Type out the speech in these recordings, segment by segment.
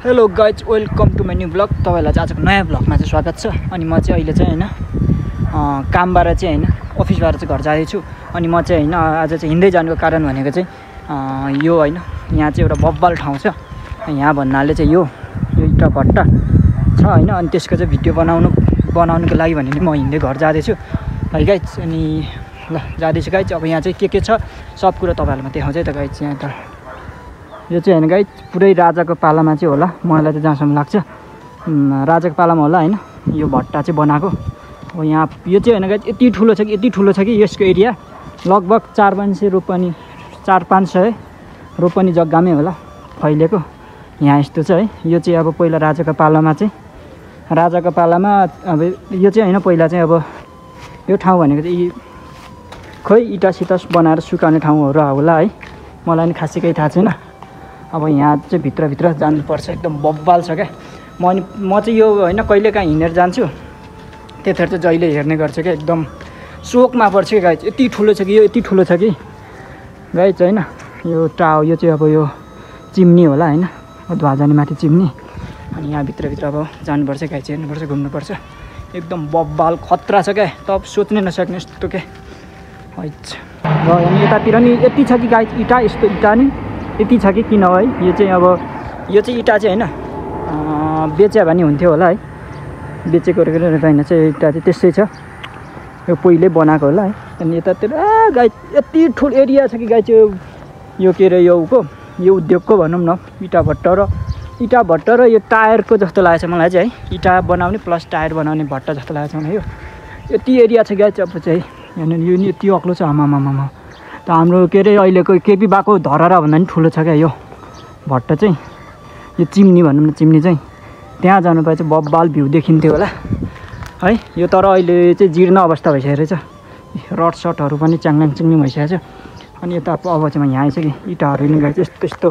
Hello guys, welcome to my new blog. तपाईँलाई चाहिँ आजको नयाँ ब्लगमा चाहिँ स्वागत छ। अनि म चाहिँ अहिले चाहिँ होइन कामबाट चाहिँ होइन अफिसबाट चाहिँ घर जाँदैछु। अनि म चाहिँ होइन आज चाहिँ हिँड्दै जानुको कारण भनेको चाहिँ यो होइन, यहाँ चाहिँ एउटा बब्बाल ठाउँ छ। यहाँ भन्नाले चाहिँ यो इँटा भट्टा छ होइन। अनि त्यसको चाहिँ भिडियो बनाउनुको लागि भने म हिँड्दै घर जाँदैछु है गाइज। अनि ल जाँदैछु गाइज। अब यहाँ चाहिँ के छ सब कुरो तपाईँहरूलाई म देखाउँछु है त गाइज। यहाँ त यो चाहिँ होइन गाइज, पुरै राजाको पालामा चाहिँ होला, मलाई चाहिँ जहाँसम्म लाग्छ राजाको पालामा होला होइन। यो भट्टा चाहिँ बनाएको अब यहाँ यो चाहिँ होइन गाइज, यति ठुलो छ कि यसको एरिया लगभग 400-500 रोपनी जग्गामै होला फैलिएको। यहाँ यस्तो छ है। यो चाहिँ अब पहिला राजाको पालामा अब यो चाहिँ होइन, पहिला चाहिँ अब यो ठाउँ भनेको चाहिँ खोइ इँटा बनाएर सुकाउने ठाउँहरू होला है। मलाई नि खासै केही थाहा छैन। अब यहाँ चाहिँ भित्रभित्र जानुपर्छ, एकदम बब्बाल छ क्या। म चाहिँ यो होइन कहिलेकाहीँ हिँडेर जान्छु, त्यतिखेर चाहिँ जहिले हेर्ने गर्छु क्या। एकदम सोकमा पर्छ क्या गाइज, यति ठुलो छ कि यो, यति ठुलो छ कि गाइज होइन। यो यो चाहिँ अब यो चिम्नी होला होइन, धुवा जाने माथि चिम्नी। अनि यहाँ भित्रभित्र अब जानुपर्छ गाइज, हेर्नुपर्छ, घुम्नुपर्छ। एकदम बब्बाल खतरा छ क्या, तब सोच्नै नसक्ने यस्तो क्या है। र अनि यतातिर नि यति छ कि गाइज इँटा, यस्तो इँटा नि यति छ कि किन है। यो चाहिँ अब यो चाहिँ इँटा चाहिँ होइन बेच्यो भने हुन्थ्यो होला है, बेचेको होइन चाहिँ इँटा चाहिँ त्यस्तै छ। यो पहिले बनाएको होला है। अनि यतातिर गाइज यति ठुलो एरिया छ कि गाइज यो के अरे यो उद्योगको भनौँ न, इँटा भट्टा र यो टायरको जस्तो लागेको छ मलाई चाहिँ है। इँटा बनाउने प्लस टायर बनाउने भट्टा जस्तो लागेको छ मलाई। यो यति एरिया छ गाइज। अब चाहिँ यहाँनिर यो नि यति अग्लो छ, आमामामा त हाम्रो के अरे अहिलेको केपी बाको धरहरा भन्दा पनि ठुलो छ क्या यो भट्टा चाहिँ। यो चिम्नी भनौँ न, चिम्नी चाहिँ त्यहाँ जानु पाए चाहिँ बब्बाल भ्यू देखिन्थ्यो होला है। यो तर अहिले चाहिँ जीर्ण अवस्था भइसकेको रहेछ, रड सटहरू पनि च्याङल्याङ चिङ्लिङ भइसकेको छ। अनि यता अब चाहिँ यहाँ आइसक्यो, इँटाहरू नि गाइज यस्तो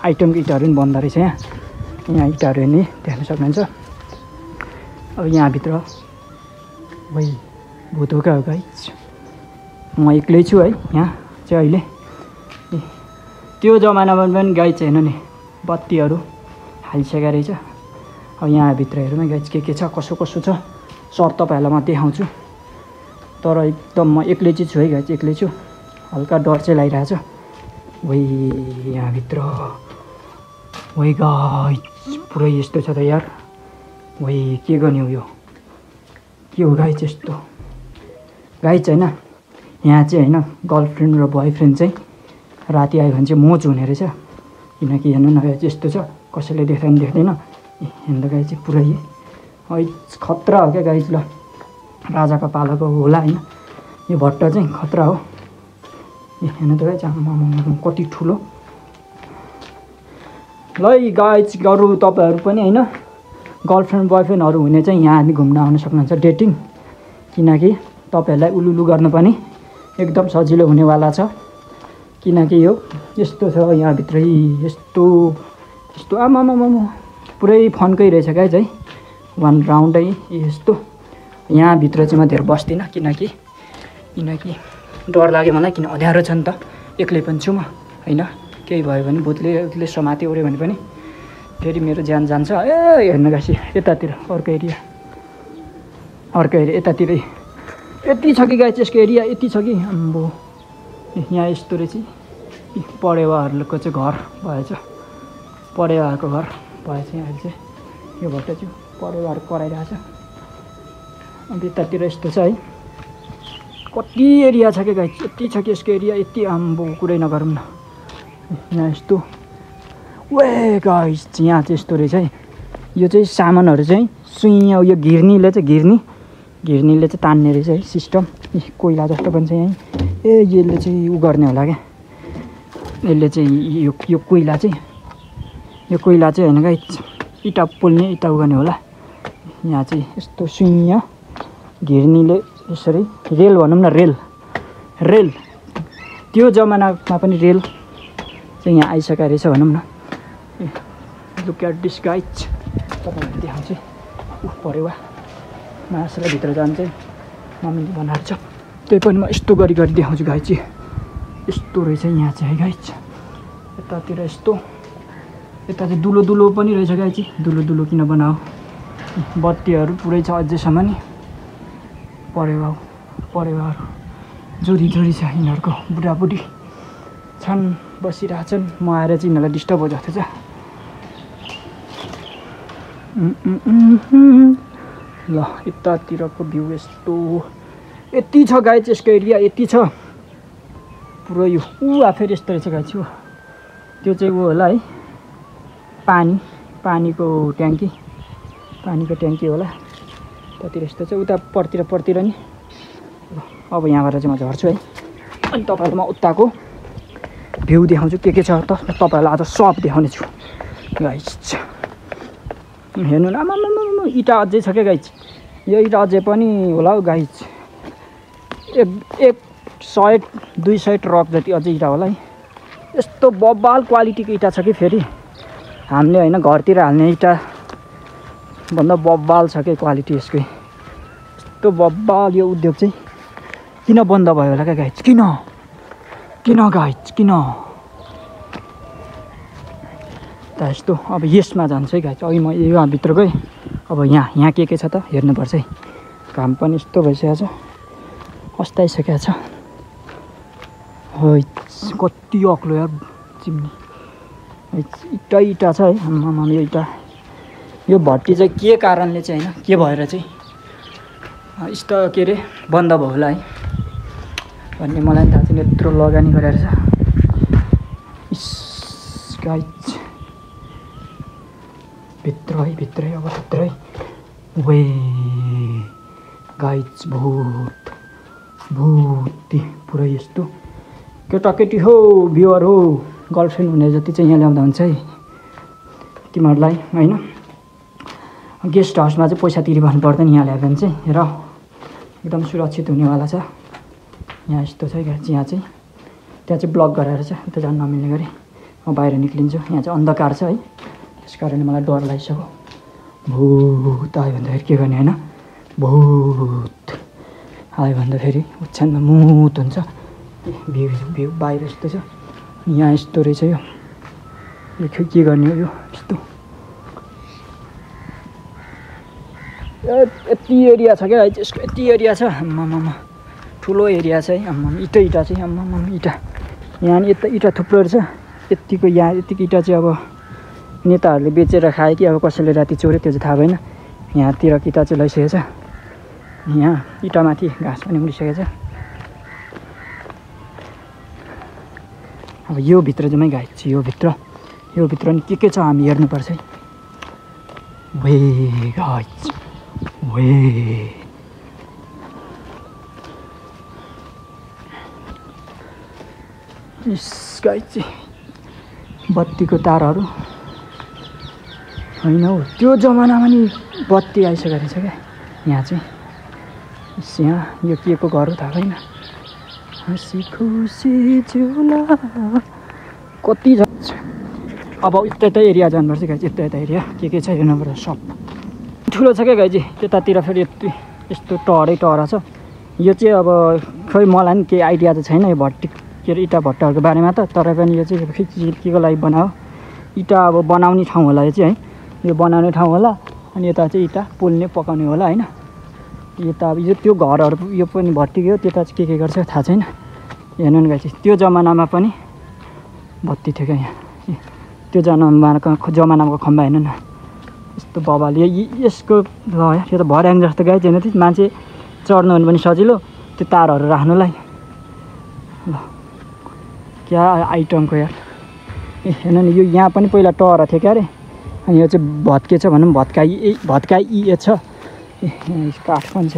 आइटमको इँटाहरू पनि बन्द रहेछ। यहाँ इँटाहरू नि देख्न सक्नुहुन्छ। अब यहाँभित्र वही भुतोका हो गाइज। म एक्लै छु है यहाँ चाहिँ अहिले। त्यो जमानामा पनि गाइज होइन नि बत्तीहरू हालिसकेको रहेछ। अब यहाँभित्र हेरौँ गाइज के छ, कसो छ सर तपाईँहरूलाई म देखाउँछु। तर एकदम म एक्लै चाहिँ छु है गाइज, एक्लै छु। हल्का डर चाहिँ लागिरहेछ। वही यहाँभित्र वही गाइज पुरै यस्तो छ त यार। वही के गर्ने हो यो, के हो गाइज यस्तो गाइज होइन। यहाँ चाहिँ होइन गर्लफ्रेन्ड र बोयफ्रेन्ड चाहिँ राति आयो भने चाहिँ मोज हुने रहेछ। किनकि हेर्नु न गाइज यस्तो छ, कसैले देख्दैन हेर्नु गाइज चाहिँ पुरै है खतरा हो क्या गाइज। ल राजाको पालाको होला होइन यो भट्टा चाहिँ खतरा हो। हेर्नु त गाइज आमामा कति ठुलो। ल गाइज अरू तपाईँहरू पनि होइन गर्लफ्रेन्ड बोयफ्रेन्डहरू हुने चाहिँ यहाँ घुम्न आउन सक्नुहुन्छ डेटिङ। किनकि तपाईँहरूलाई उलुलु गर्नु पनि एकदम सजिलो हुनेवाला छ। किनकि यो यस्तो छ यहाँभित्रै यस्तो आमामामा पुरै फन्कै रहेछ गाइज है। वान राउन्डै यस्तो। यहाँभित्र चाहिँ म धेरै बस्दिनँ किनकि डर लाग्यो मलाई, किन अँध्यारो छ नि त, एक्लै पनि छु म होइन। केही भयो भने भूतले समात्यो ओऱ्यो भने पनि फेरि मेरो ज्यान जान्छ। हेर्नु गाइस यतातिर अर्को एरिया यतातिरै यति छ कि गाइस, यसको एरिया यति छ कि आम्बो। यहाँ यस्तो रहेछ परेवाहरूको चाहिँ घर भएछ, परेवाहरूको घर भएछ। यहाँ चाहिँ यो भट्टा चाहिँ परेवाहरू कराइरहेछ। अन्त यतातिर यस्तो छ है, कति एरिया छ कि गाइस, यति छ कि यसको एरिया यति आम्बो कुरै नगरौँ न। यहाँ यस्तो वे गाइस यहाँ चाहिँ यस्तो रहेछ है। यो चाहिँ सामानहरू चाहिँ सुइँ यो घिर्नीले चाहिँ तान्ने रहेछ है सिस्टम। कोइला जस्तो पनि छ यहीँ। यसले चाहिँ उ गर्ने होला क्या, यसले चाहिँ यो कोइला चाहिँ होइन गाइस इँटा पोल्ने, इँटा उगाउने होला। यहाँ चाहिँ यस्तो सुइँ घिर्नीले यसरी रेल भनौँ न, रेल त्यो जमानामा पनि रेल चाहिँ यहाँ आइसकेको रहेछ भनौँ न। लुक एट दिस गाइज, तपाईँलाई देखाउँछु। परेवा मासुलाई भित्र जानु चाहिँ मम्मीले बनाएको छ, त्यही पनि म यस्तो गरी देखाउँछु गाइज। यस्तो रहेछ यहाँ चाहिँ है गाइज। यतातिर यस्तो यता चाहिँ दुलो दुलो पनि रहेछ गाई चाहिँ दुलो दुलो किन बनाऊ बत्तीहरू पुरै छ अझैसम्म नि परेवाहरू जोडी जोडी छ यिनीहरूको बुढाबुढी छन् बसिरहेछन् म आएर चाहिँ यिनीहरूलाई डिस्टर्ब हो जस्तो छ ल यतातिरको भ्यू यस्तो यति छ गाई चाहिँ यसको एरिया यति छ पुरै यो फेरि यस्तो रहेछ गाई चाहिँ त्यो चाहिँ होला है पानीको ट्याङ्की होला त्यतिर यस्तो चाहिँ उता पर्तिर नि अब यहाँबाट चाहिँ म झर्छु है अनि तपाईँहरूलाई म उताको भ्यू देखाउँछु के छ त तपाईँहरूलाई आज सब देखाउने छु गाइस हेर्नु न आमा इँटा अझै छ क्या गाइस यो इँटा अझै पनि होला हौ गाइस एक 100-200 ट्रक जति अझै इँटा होला है यस्तो बब्बाल क्वालिटीको इँटा छ कि फेरि हामीले होइन घरतिर हाल्ने इँटा भन्दा बब्बाल छ कि क्वालिटी यसकै यस्तो बब्बाल यो उद्योग चाहिँ किन बन्द भयो होला क्या गाइस किन गाइस किन त यस्तो अब यसमा जान्छ है गाइस अघि म यो भित्र गएँ अब यहाँ के छ त हेर्नुपर्छ है घाम पनि यस्तो भइसकेको छ अस्ताइसकेको छ कति अग्लो यार चिम्नी इँटा छ है आम्मामा यो इँटा यो भट्टी चाहिँ के कारणले चाहिँ होइन के भएर चाहिँ यस्तो के अरे बन्द भयो होला है भन्ने मलाई थाहा छैन यत्रो लगानी गरेर छ गाइस भित्रै अब भित्रै वे गाइस भूत पुरै यस्तो केटाकेटी हो भ्युवर हो गर्लफ्रेन्ड हुने जति चाहिँ यहाँ ल्याउँदा हुन्छ है तिमीहरूलाई होइन गेस्ट हाउसमा चाहिँ पैसा तिरिरहनु पर्दैन यहाँ ल्यायो भने चाहिँ र एकदम सुरक्षित हुनेवाला छ यहाँ यस्तो छ यहाँ चाहिँ त्यहाँ चाहिँ ब्लक गरेर छ उता जान नमिल्ने गरी म बाहिर निक्लिन्छु यहाँ चाहिँ अन्धकार छ है त्यस कारणले मलाई डर लागिसक्यो भूत आयो भन्दाखेरि के गर्ने होइन भूत आयो भन्दाखेरि ओछ्यानमा मुत हुन्छ भ्यू बाहिर यस्तो छ यहाँ यस्तो रहेछ यो के गर्ने हो यो यस्तो यति एरिया छ क्या यसको यति एरिया छ आम्मामा ठुलो एरिया छ है आम्मा इँटा चाहिँ आम्मामा इँटा यहाँ नि यता इँटा थुप्रो रहेछ यतिको यहाँ यतिको इँटा चाहिँ अब नेताहरूले बेचेर खायो कि अब कसैले राति चोर्यो त्यो चाहिँ थाहा भएन यहाँतिर इँटा चाहिँ लैसकेको छ यहाँ इँटामाथि घाँस पनि उडिसकेको छ अब यो भित्र जम्मै गाइस यो भित्र नि के छ हामी हेर्नुपर्छ है वे गाइस वे इस गाइस बत्तीको तारहरू होइन हौ त्यो जमानामा नि बत्ती आइसकेको रहेछ क्या यहाँ चाहिँ यहाँ यो के को घर हो थाहा छैन हसी खुसी झुला कति छ अब यता एरिया जानुपर्छ गाइस यता एरिया के छ हेर्नुपर्छ सब ठुलो छ क्या गाइस त्यतातिर फेरि यस्तो टहरै टहरा छ यो चाहिँ अब खै मलाई नि केही आइडिया त छैन यो भट्टी के अरे इँटा भट्टाहरूको बारेमा त तर पनि यो चाहिँ के को लागि बनायो इँटा अब बनाउने ठाउँ होला यो चाहिँ है यो बनाउने ठाउँ होला अनि यता चाहिँ इँटा पोल्ने पकाउने होला होइन यता अब यो त्यो घरहरू यो पनि भट्टीको हो त्यता चाहिँ के गर्छ थाहा छैन हेर्नु नि गाइस त्यो जमानामा पनि बत्ती थियो क्या यहाँ त्यो जमानाको खम्बा हेर्नु न यस्तो बबाल यसको ल यो त भर्याङ जस्तो गाइस होइन त्यो मान्छे चढ्नु भने पनि सजिलो त्यो तारहरू राख्नुलाई ल क्या आइटमको यार हेर्नु नि यो यहाँ पनि पहिला टहरा थियो क्या अरे अनि यो चाहिँ भत्केछ भनौँ भत्काइए छ काठ पनि छ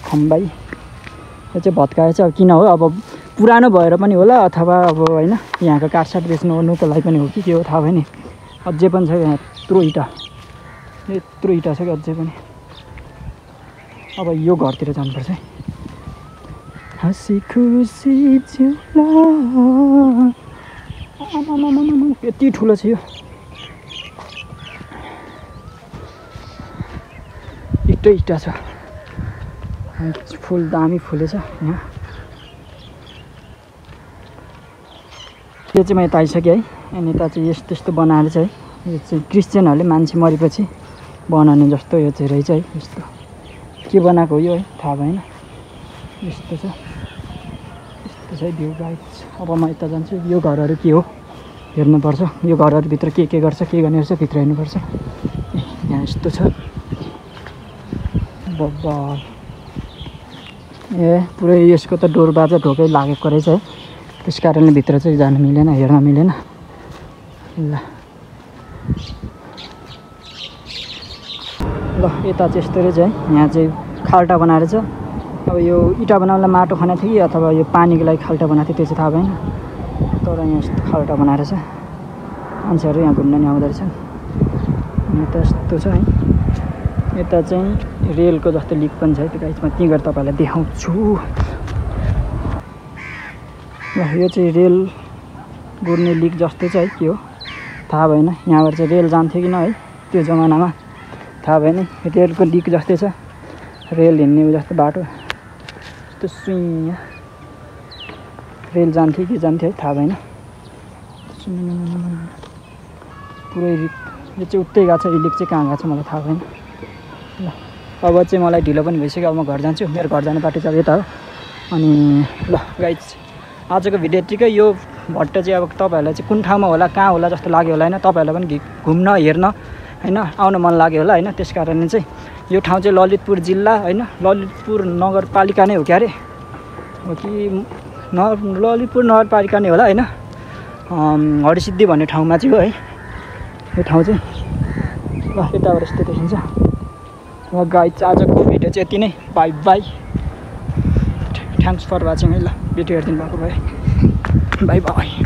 खम्बाई यो चाहिँ भत्काएछ अब किन हो अब पुरानो भएर पनि होला अथवा अब होइन यहाँको काठसाठ बेच्नु ओर्नुको लागि पनि हो कि के हो थाहा भएन अझै पनि छ यहाँ यत्रो इँटा छ कि अझै पनि अब यो घरतिर जानुपर्छ है हसी खुसी झुला यति ठुलो छ यो इँटा छ फुल दामी फुलेछ यहाँ यो चाहिँ म यता आइसकेँ है अनि यता चाहिँ यस्तो यस्तो बनाएर चाहिँ यो चाहिँ क्रिस्चियनहरूले मान्छे मरेपछि बनाउने जस्तो यो चाहिँ रहेछ है। यस्तो के बनाएको हो यो है थाहा भएन। यस्तो छ यस्तो चाहिँ भ्यू गाइड्स। अब म यता जान्छु। यो घरहरू के हो हेर्नुपर्छ। यो घरहरूभित्र के गर्छ के गर्ने रहेछ भित्र हेर्नुपर्छ। यहाँ यस्तो छ बब्बा। पुरै यसको त डोर बाजा ढोकै लागेको रहेछ है। त्यस कारणले भित्र चाहिँ जान मिलेन हेर्न मिलेन। ल यता चाहिँ यस्तो रहेछ है। यहाँ चाहिँ खाल्टा बनाएर छ। अब यो इँटा बनाउनलाई माटो खनाएको थियो कि अथवा यो पानीको लागि खाल्टा बनाएको थियो त्यो चाहिँ थाहा भएन। तर यहाँ यस्तो खाल्टा बनाएर छ। मान्छेहरू यहाँ घुम्न नि आउँदो रहेछन्। यता यस्तो छ है। यता चाहिँ रेलको जस्तो लिक पनि छ है। त्यो गाइजमा त्यहीँ गएर तपाईँहरूलाई देखाउँछु। ल यो चाहिँ रेल गुड्ने लिक जस्तै छ है। के हो थाहा भएन। यहाँबाट चाहिँ रेल जान्थ्यो कि न है त्यो जमानामा थाहा भएन। रेलको लिक जस्तै छ। रेल हिँड्ने जस्तो बाटो यस्तो सुइँ रेल जान्थ्यो कि जान्थ्यो है थाहा भएन। पुरै यो चाहिँ उतै गएको छ। यो लिक चाहिँ कहाँ गएको छ मलाई थाहा भएन। ल अब चाहिँ मलाई ढिलो पनि भइसक्यो। अब म घर जान्छु। मेरो घर जाने बाटो चाहिँ यता हो। अनि ल गाइज आजको भिडियो यतिकै। यो भट्ट चाहिँ अब तपाईँहरूलाई चाहिँ कुन ठाउँमा होला कहाँ होला जस्तो लाग्यो होला होइन। तपाईँहरूलाई पनि घुम्न हेर्न होइन आउन मन लाग्यो होला होइन। त्यस कारणले चाहिँ यो ठाउँ चाहिँ ललितपुर जिल्ला होइन ललितपुर नगरपालिका नै हो क्या अरे हो कि ललितपुर नगरपालिका नै होला होइन। हरिसिद्धि भन्ने ठाउँमा चाहिँ हो है यो ठाउँ चाहिँ। ल यताबाट यस्तो देखिन्छ। ल गाइज आजको भिडियो चाहिँ यति नै। Bye bye. Thanks for watching है। ल भिडियो हेरिदिनु भएको भए बाई बाई।